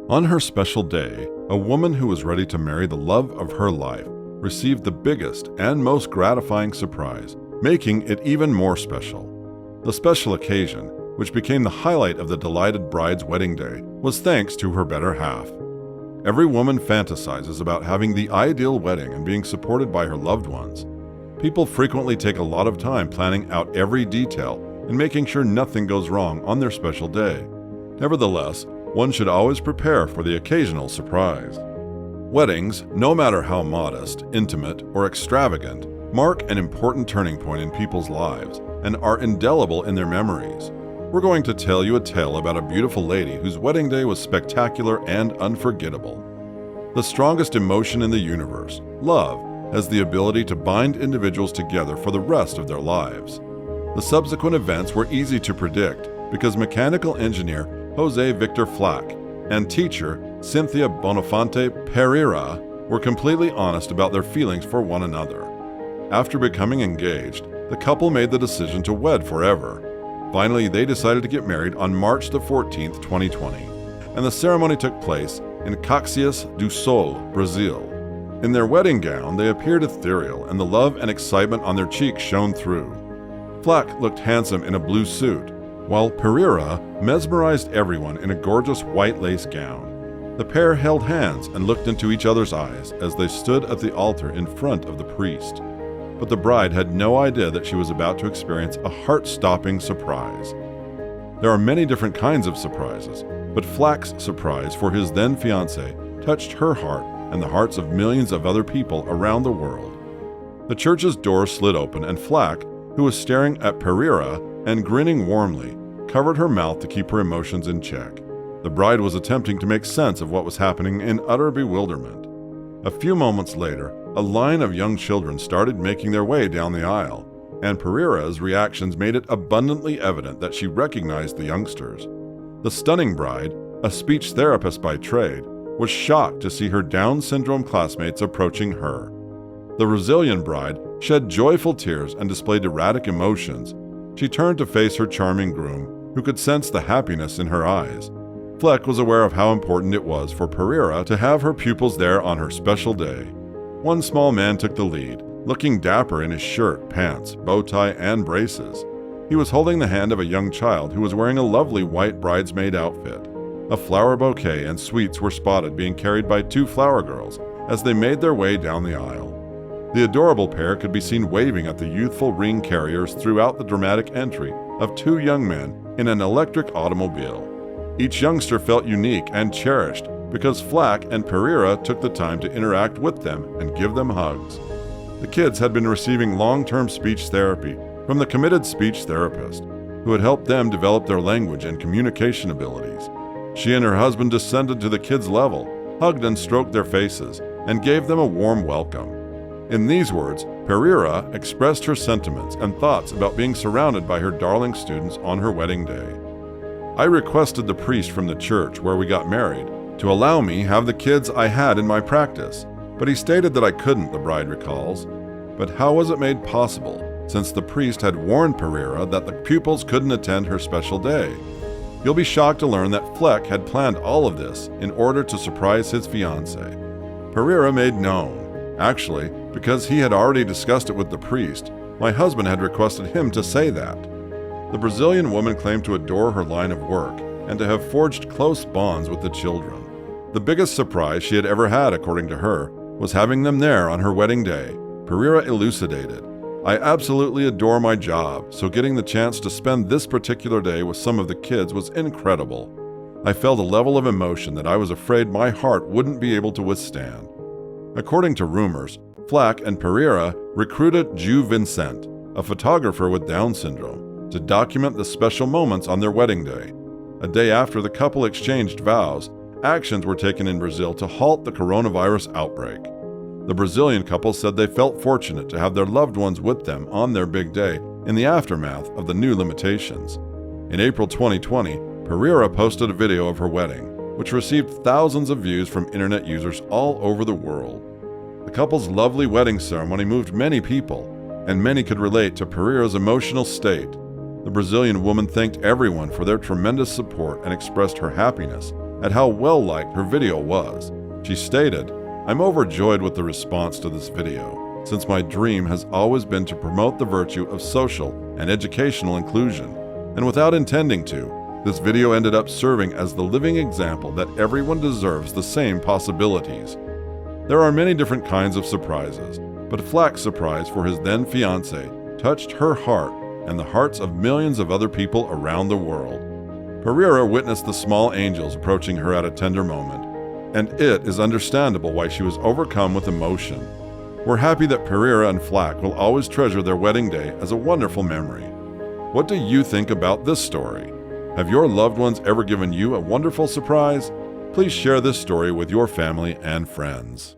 On her special day, a woman who was ready to marry the love of her life received the biggest and most gratifying surprise, making it even more special. The special occasion, which became the highlight of the delighted bride's wedding day, was thanks to her better half. Every woman fantasizes about having the ideal wedding and being supported by her loved ones. People frequently take a lot of time planning out every detail and making sure nothing goes wrong on their special day. Nevertheless, one should always prepare for the occasional surprise. Weddings, no matter how modest, intimate, or extravagant, mark an important turning point in people's lives and are indelible in their memories. We're going to tell you a tale about a beautiful lady whose wedding day was spectacular and unforgettable. The strongest emotion in the universe, love, has the ability to bind individuals together for the rest of their lives. The subsequent events were easy to predict because mechanical engineer Jose Victor Flack and teacher Cynthia Bonifante Pereira were completely honest about their feelings for one another. After becoming engaged, the couple made the decision to wed forever. Finally, they decided to get married on March the 14th, 2020, and the ceremony took place in Caxias do Sul, Brazil. In their wedding gown, they appeared ethereal, and the love and excitement on their cheeks shone through. Flack looked handsome in a blue suit, while Pereira mesmerized everyone in a gorgeous white lace gown. The pair held hands and looked into each other's eyes as they stood at the altar in front of the priest. But the bride had no idea that she was about to experience a heart-stopping surprise. There are many different kinds of surprises, but Flack's surprise for his then-fiancé touched her heart and the hearts of millions of other people around the world. The church's door slid open and Flack, who was staring at Pereira and grinning warmly, covered her mouth to keep her emotions in check. The bride was attempting to make sense of what was happening in utter bewilderment. A few moments later, a line of young children started making their way down the aisle, and Pereira's reactions made it abundantly evident that she recognized the youngsters. The stunning bride, a speech therapist by trade, was shocked to see her Down syndrome classmates approaching her. The Brazilian bride shed joyful tears and displayed erratic emotions. She turned to face her charming groom, who could sense the happiness in her eyes. Fleck was aware of how important it was for Pereira to have her pupils there on her special day. One small man took the lead, looking dapper in his shirt, pants, bow tie, and braces. He was holding the hand of a young child who was wearing a lovely white bridesmaid outfit. A flower bouquet and sweets were spotted being carried by two flower girls as they made their way down the aisle. The adorable pair could be seen waving at the youthful ring carriers throughout the dramatic entry of two young men in an electric automobile. Each youngster felt unique and cherished because Flack and Pereira took the time to interact with them and give them hugs. The kids had been receiving long-term speech therapy from the committed speech therapist, who had helped them develop their language and communication abilities. She and her husband descended to the kids' level, hugged and stroked their faces, and gave them a warm welcome. In these words, Pereira expressed her sentiments and thoughts about being surrounded by her darling students on her wedding day. I requested the priest from the church where we got married to allow me have the kids I had in my practice, but he stated that I couldn't, the bride recalls. But how was it made possible, since the priest had warned Pereira that the pupils couldn't attend her special day? You'll be shocked to learn that Fleck had planned all of this in order to surprise his fiancée. Pereira made known. Actually, because he had already discussed it with the priest, my husband had requested him to say that. The Brazilian woman claimed to adore her line of work and to have forged close bonds with the children. The biggest surprise she had ever had, according to her, was having them there on her wedding day. Pereira elucidated, "I absolutely adore my job, so getting the chance to spend this particular day with some of the kids was incredible. I felt a level of emotion that I was afraid my heart wouldn't be able to withstand." According to rumors, Flack and Pereira recruited Ju Vincent, a photographer with Down syndrome, to document the special moments on their wedding day. A day after the couple exchanged vows, actions were taken in Brazil to halt the coronavirus outbreak. The Brazilian couple said they felt fortunate to have their loved ones with them on their big day in the aftermath of the new limitations. In April 2020, Pereira posted a video of her wedding, which received thousands of views from internet users all over the world. The couple's lovely wedding ceremony moved many people, and many could relate to Pereira's emotional state. The Brazilian woman thanked everyone for their tremendous support and expressed her happiness at how well-liked her video was. She stated, "I'm overjoyed with the response to this video, since my dream has always been to promote the virtue of social and educational inclusion, and without intending to, this video ended up serving as the living example that everyone deserves the same possibilities." There are many different kinds of surprises, but Flack's surprise for his then fiancé touched her heart and the hearts of millions of other people around the world. Pereira witnessed the small angels approaching her at a tender moment, and it is understandable why she was overcome with emotion. We're happy that Pereira and Flack will always treasure their wedding day as a wonderful memory. What do you think about this story? Have your loved ones ever given you a wonderful surprise? Please share this story with your family and friends.